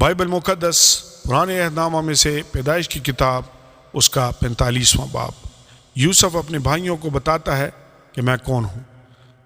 Bible مقدس پرانے عہد نامہ میں سے پیدائش کی کتاب اس کا 45واں باب۔ یوسف اپنے بھائیوں کو بتاتا ہے کہ میں کون ہوں۔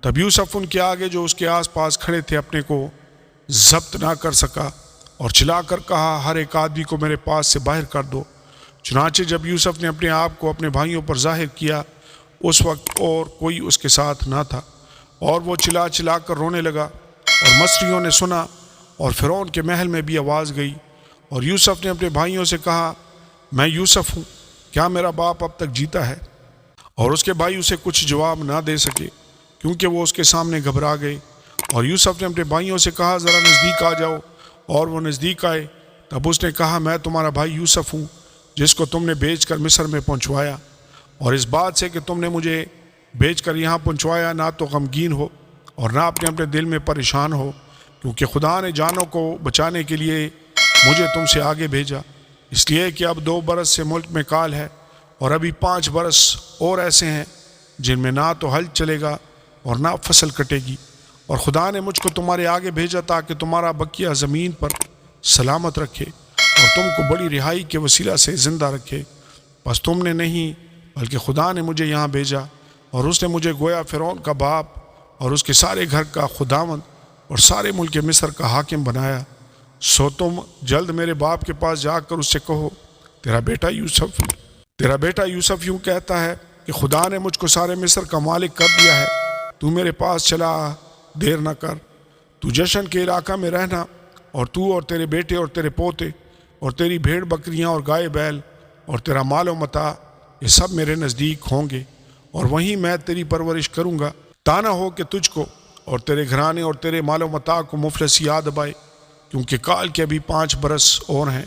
تب یوسف ان کے آگے جو اس کے آس پاس کھڑے تھے اپنے کو ضبط نہ کر سکا اور چلا کر کہا، ہر ایک آدمی کو میرے پاس سے باہر کر دو۔ چنانچہ جب یوسف نے اپنے آپ کو اپنے بھائیوں پر ظاہر کیا، اس وقت اور کوئی اس کے ساتھ نہ تھا، اور وہ چلا چلا کر رونے لگا، اور مصریوں نے سنا، اور فرعون کے محل میں بھی آواز گئی۔ اور یوسف نے اپنے بھائیوں سے کہا، میں یوسف ہوں، کیا میرا باپ اب تک جیتا ہے؟ اور اس کے بھائی اسے کچھ جواب نہ دے سکے، کیونکہ وہ اس کے سامنے گھبرا گئے۔ اور یوسف نے اپنے بھائیوں سے کہا، ذرا نزدیک آ جاؤ، اور وہ نزدیک آئے۔ تب اس نے کہا، میں تمہارا بھائی یوسف ہوں، جس کو تم نے بیچ کر مصر میں پہنچوایا، اور اس بات سے کہ تم نے مجھے بیچ کر یہاں پہنچوایا، نہ تو غمگین ہو اور نہ اپنے دل میں پریشان ہو، کیونکہ خدا نے جانوں کو بچانے کے لیے مجھے تم سے آگے بھیجا، اس لیے کہ اب 2 برس سے ملک میں کال ہے، اور ابھی 5 برس اور ایسے ہیں جن میں نہ تو ہل چلے گا اور نہ فصل کٹے گی، اور خدا نے مجھ کو تمہارے آگے بھیجا تاکہ تمہارا بقیہ زمین پر سلامت رکھے اور تم کو بڑی رہائی کے وسیلہ سے زندہ رکھے۔ بس تم نے نہیں بلکہ خدا نے مجھے یہاں بھیجا، اور اس نے مجھے گویا فرعون کا باپ اور اس کے سارے گھر کا خداوند اور سارے ملک مصر کا حاکم بنایا۔ سو تم جلد میرے باپ کے پاس جا کر اس سے کہو، تیرا بیٹا یوسف یوں کہتا ہے کہ خدا نے مجھ کو سارے مصر کا مالک کر دیا ہے، تو میرے پاس چلا آ، دیر نہ کر۔ تو جشن کے علاقہ میں رہنا، اور تو اور تیرے بیٹے اور تیرے پوتے اور تیری بھیڑ بکریاں اور گائے بیل اور تیرا مال و متاع، یہ سب میرے نزدیک ہوں گے، اور وہیں میں تیری پرورش کروں گا۔ تا نہ ہو کہ تجھ کو اور تیرے گھرانے اور تیرے مال و متاع کو مفلسی یاد آئے، کیونکہ کال کے ابھی 5 برس اور ہیں۔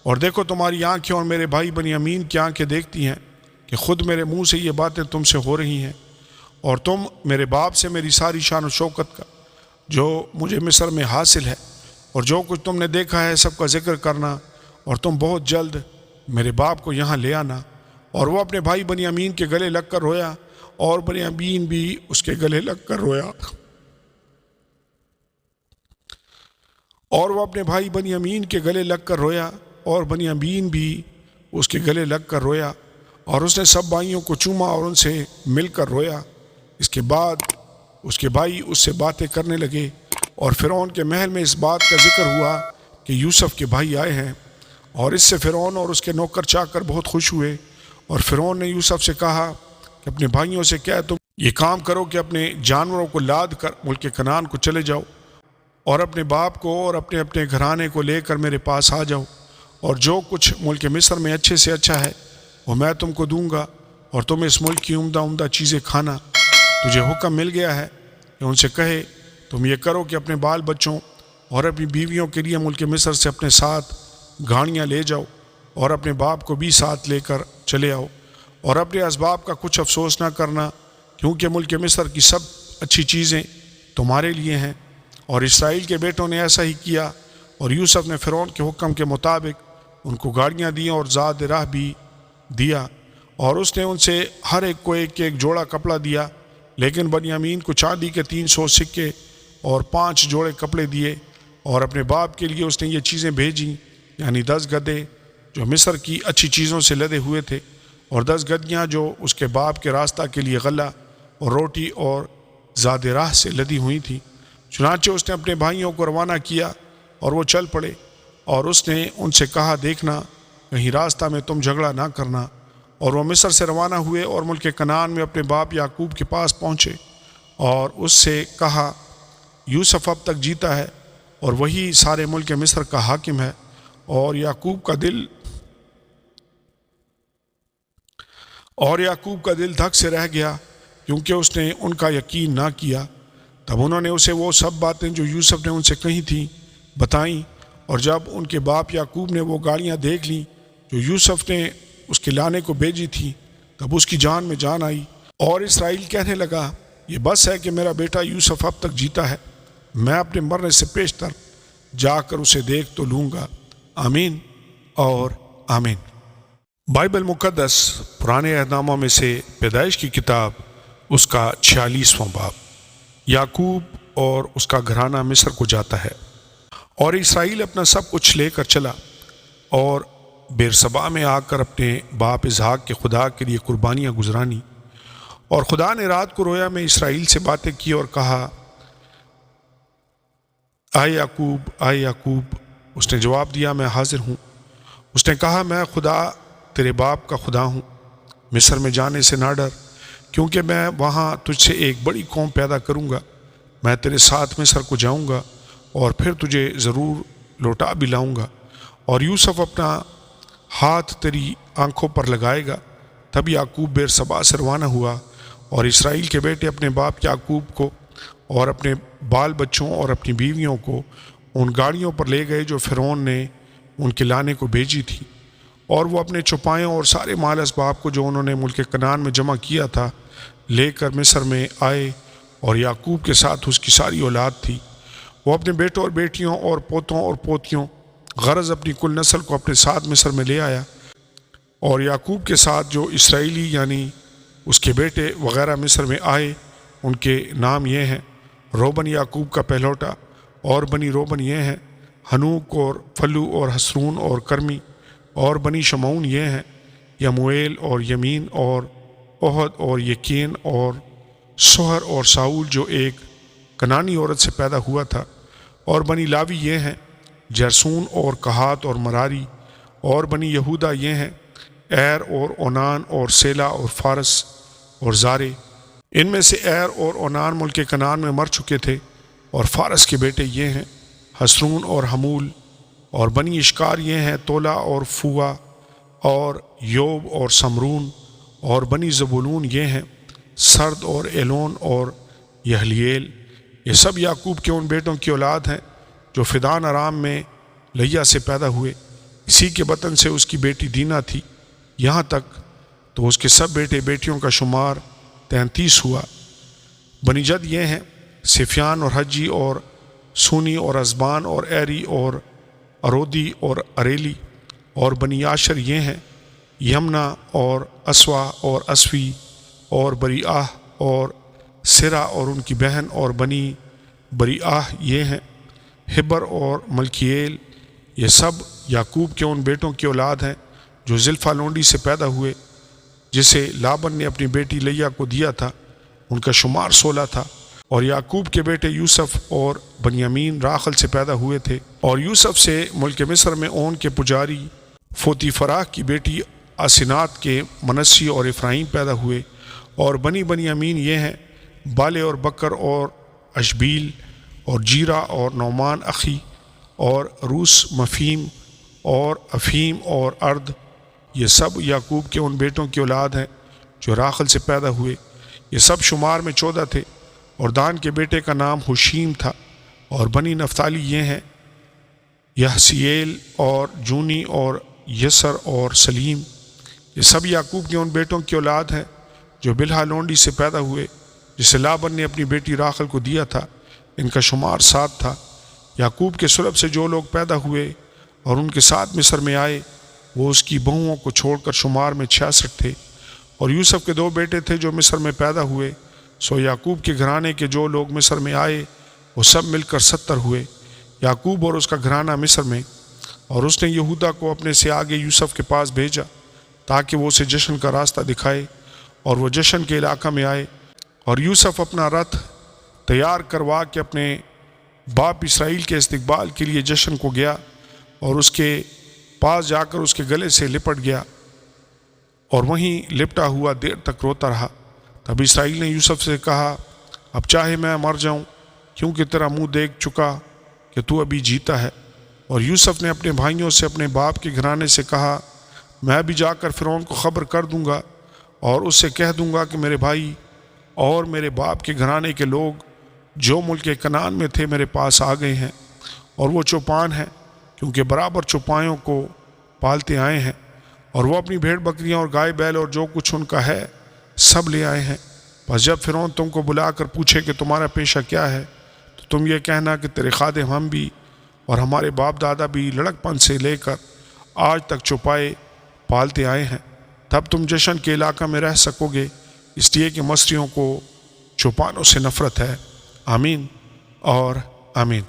اور دیکھو، تمہاری آنکھیں اور میرے بھائی بنیامین کی آنکھیں دیکھتی ہیں کہ خود میرے منہ سے یہ باتیں تم سے ہو رہی ہیں، اور تم میرے باپ سے میری ساری شان و شوکت کا جو مجھے مصر میں حاصل ہے اور جو کچھ تم نے دیکھا ہے سب کا ذکر کرنا، اور تم بہت جلد میرے باپ کو یہاں لے آنا۔ اور وہ اپنے بھائی بنیامین کے گلے لگ کر رویا، اور بنیامین بھی اس کے گلے لگ کر رویا۔ اور وہ اپنے بھائی بنیامین کے گلے لگ کر رویا، اور بنیامین بھی اس کے گلے لگ کر رویا، اور اس نے سب بھائیوں کو چوما اور ان سے مل کر رویا۔ اس کے بعد اس کے بھائی اس سے باتیں کرنے لگے، اور فرعون کے محل میں اس بات کا ذکر ہوا کہ یوسف کے بھائی آئے ہیں، اور اس سے فرعون اور اس کے نوکر چاکر بہت خوش ہوئے۔ اور فرعون نے یوسف سے کہا کہ اپنے بھائیوں سے کہہ، تم یہ کام کرو کہ اپنے جانوروں کو لاد کر ملک کنعان کو چلے جاؤ، اور اپنے باپ کو اور اپنے گھرانے کو لے کر میرے پاس آ جاؤ، اور جو کچھ ملک مصر میں اچھے سے اچھا ہے وہ میں تم کو دوں گا، اور تم اس ملک کی عمدہ چیزیں کھانا۔ تجھے حکم مل گیا ہے کہ ان سے کہے، تم یہ کرو کہ اپنے بال بچوں اور اپنی بیویوں کے لیے ملک مصر سے اپنے ساتھ گاڑیاں لے جاؤ، اور اپنے باپ کو بھی ساتھ لے کر چلے آؤ، اور اپنے اسباب کا کچھ افسوس نہ کرنا، کیونکہ ملک مصر کی سب اچھی چیزیں تمہارے لیے ہیں۔ اور اسرائیل کے بیٹوں نے ایسا ہی کیا، اور یوسف نے فرعون کے حکم کے مطابق ان کو گاڑیاں دیں اور زاد راہ بھی دیا، اور اس نے ان سے ہر ایک کو ایک جوڑا کپڑا دیا، لیکن بنیامین کو چاندی کے 300 سکے اور 5 جوڑے کپڑے دیے۔ اور اپنے باپ کے لیے اس نے یہ چیزیں بھیجیں، یعنی 10 گدھے جو مصر کی اچھی چیزوں سے لدے ہوئے تھے، اور 10 گدیاں جو اس کے باپ کے راستہ کے لیے غلہ اور روٹی اور زاد راہ سے لدی ہوئی تھیں۔ چنانچہ اس نے اپنے بھائیوں کو روانہ کیا، اور وہ چل پڑے، اور اس نے ان سے کہا، دیکھنا کہیں راستہ میں تم جھگڑا نہ کرنا۔ اور وہ مصر سے روانہ ہوئے اور ملک کنعان میں اپنے باپ یعقوب کے پاس پہنچے، اور اس سے کہا، یوسف اب تک جیتا ہے، اور وہی سارے ملک مصر کا حاکم ہے۔ اور یعقوب کا دل دھک سے رہ گیا، کیونکہ اس نے ان کا یقین نہ کیا۔ تب انہوں نے اسے وہ سب باتیں جو یوسف نے ان سے کہی تھیں بتائیں، اور جب ان کے باپ یعقوب نے وہ گاڑیاں دیکھ لیں جو یوسف نے اس کے لانے کو بھیجی تھی، تب اس کی جان میں جان آئی، اور اسرائیل کہنے لگا، یہ بس ہے کہ میرا بیٹا یوسف اب تک جیتا ہے، میں اپنے مرنے سے پیشتر جا کر اسے دیکھ تو لوں گا۔ آمین اور آمین۔ بائبل مقدس پرانے عہد نامہ میں سے پیدائش کی کتاب اس کا 46واں باب۔ یعقوب اور اس کا گھرانہ مصر کو جاتا ہے۔ اور اسرائیل اپنا سب کچھ لے کر چلا اور بیرسبا میں آ کر اپنے باپ اسحاق کے خدا کے لیے قربانیاں گزرانی۔ اور خدا نے رات کو رویا میں اسرائیل سے باتیں کی اور کہا، اے یعقوب، اے یعقوب۔ اس نے جواب دیا، میں حاضر ہوں۔ اس نے کہا، میں خدا تیرے باپ کا خدا ہوں، مصر میں جانے سے نہ ڈر، کیونکہ میں وہاں تجھ سے ایک بڑی قوم پیدا کروں گا۔ میں تیرے ساتھ مصر کو جاؤں گا اور پھر تجھے ضرور لوٹا بھی لاؤں گا۔ اور یوسف اپنا ہاتھ تیری آنکھوں پر لگائے گا۔ تب یعقوب بیرسبا سے روانہ ہوا، اور اسرائیل کے بیٹے اپنے باپ یعقوب کو اور اپنے بال بچوں اور اپنی بیویوں کو ان گاڑیوں پر لے گئے جو فرعون نے ان کے لانے کو بھیجی تھی، اور وہ اپنے چوپایوں اور سارے مال اسباب کو جو انہوں نے ملک کنعان میں جمع کیا تھا لے کر مصر میں آئے، اور یعقوب کے ساتھ اس کی ساری اولاد تھی۔ وہ اپنے بیٹوں اور بیٹیوں اور پوتوں اور پوتیوں غرض اپنی کل نسل کو اپنے ساتھ مصر میں لے آیا۔ اور یعقوب کے ساتھ جو اسرائیلی یعنی اس کے بیٹے وغیرہ مصر میں آئے، ان کے نام یہ ہیں: روبن یعقوب کا پہلوٹا، اور بنی روبن یہ ہیں ہنوک اور فلو اور حسرون اور کرمی، اور بنی شمعون یہ ہیں یمویل اور یمین اور احد اور یقین اور سہر اور ساؤل جو ایک کنانی عورت سے پیدا ہوا تھا، اور بنی لاوی یہ ہیں جرسون اور کہات اور مراری، اور بنی یہودا یہ ہیں ایر اور اونان اور سیلا اور فارس اور زارے۔ ان میں سے ایر اور اونان ملک کنعان میں مر چکے تھے، اور فارس کے بیٹے یہ ہیں حسرون اور حمول، اور بنی اشکار یہ ہیں تولا اور فوا اور یوب اور سمرون، اور بنی زبولون یہ ہیں سرد اور ایلون اور یہلیل۔ یہ سب یعقوب کے ان بیٹوں کی اولاد ہیں جو فدان ارام میں لیا سے پیدا ہوئے۔ اسی کے بطن سے اس کی بیٹی دینا تھی، یہاں تک تو اس کے سب بیٹے بیٹیوں کا شمار 33 ہوا۔ بنی جد یہ ہیں سفیان اور حجی اور سونی اور ازبان اور ایری اور ارودی اور اریلی، اور بنی عاشر یہ ہیں یمنا اور اسوا اور اسوی اور بریآہ اور سرا اور ان کی بہن، اور بنی بریآہ یہ ہیں ہبر اور ملکییل۔ یہ سب یعقوب کے ان بیٹوں کی اولاد ہیں جو زلفا لونڈی سے پیدا ہوئے، جسے لابن نے اپنی بیٹی لیا کو دیا تھا۔ ان کا شمار 16 تھا۔ اور یعقوب کے بیٹے یوسف اور بنیامین راخل سے پیدا ہوئے تھے، اور یوسف سے ملک مصر میں اون کے پجاری فوتی فراح کی بیٹی آسنات کے منسی اور افراہیم پیدا ہوئے۔ اور بنی بنیامین یہ ہیں بالے اور بکر اور اشبیل اور جیرا اور نعمان اخی اور روس مفیم اور افیم اور ارد۔ یہ سب یعقوب کے ان بیٹوں کی اولاد ہیں جو راخل سے پیدا ہوئے۔ یہ سب شمار میں 14 تھے۔ اور دان کے بیٹے کا نام حشیم تھا۔ اور بنی نفتالی یہ ہیں یحسییل اور جونی اور یسر اور سلیم۔ یہ سب یعقوب کے ان بیٹوں کی اولاد ہیں جو بلہا لونڈی سے پیدا ہوئے، جسے لابن نے اپنی بیٹی راخل کو دیا تھا۔ ان کا شمار 7 تھا۔ یعقوب کے سلب سے جو لوگ پیدا ہوئے اور ان کے ساتھ مصر میں آئے، وہ اس کی بہوؤں کو چھوڑ کر شمار میں 66 تھے۔ اور یوسف کے 2 بیٹے تھے جو مصر میں پیدا ہوئے، سو یعقوب کے گھرانے کے جو لوگ مصر میں آئے وہ سب مل کر 70 ہوئے۔ یعقوب اور اس کا گھرانہ مصر میں۔ اور اس نے یہودا کو اپنے سے آگے یوسف کے پاس بھیجا تاکہ وہ اسے جشن کا راستہ دکھائے، اور وہ جشن کے علاقہ میں آئے۔ اور یوسف اپنا رتھ تیار کروا کے اپنے باپ اسرائیل کے استقبال کے لیے جشن کو گیا، اور اس کے پاس جا کر اس کے گلے سے لپٹ گیا، اور وہیں لپٹا ہوا دیر تک روتا رہا۔ تب اسرائیل نے یوسف سے کہا، اب چاہے میں مر جاؤں، کیونکہ تیرا منہ دیکھ چکا کہ تو ابھی جیتا ہے۔ اور یوسف نے اپنے بھائیوں سے اپنے باپ کے گھرانے سے کہا، میں بھی جا کر فرعون کو خبر کر دوں گا، اور اس سے کہہ دوں گا کہ میرے بھائی اور میرے باپ کے گھرانے کے لوگ جو ملک کنعان میں تھے میرے پاس آ گئے ہیں، اور وہ چوپان ہیں، کیونکہ برابر چوپایوں کو پالتے آئے ہیں، اور وہ اپنی بھیڑ بکریاں اور گائے بیل اور جو کچھ ان کا ہے سب لے آئے ہیں۔ بس جب فرعون تم کو بلا کر پوچھے کہ تمہارا پیشہ کیا ہے، تو تم یہ کہنا کہ تیرے خادم ہم بھی اور ہمارے باپ دادا بھی لڑک پن سے لے کر آج تک چوپائے پالتے آئے ہیں۔ تب تم جشن کے علاقہ میں رہ سکو گے، اس لیے کہ مصریوں کو چوپانوں سے نفرت ہے۔ آمین اور آمین۔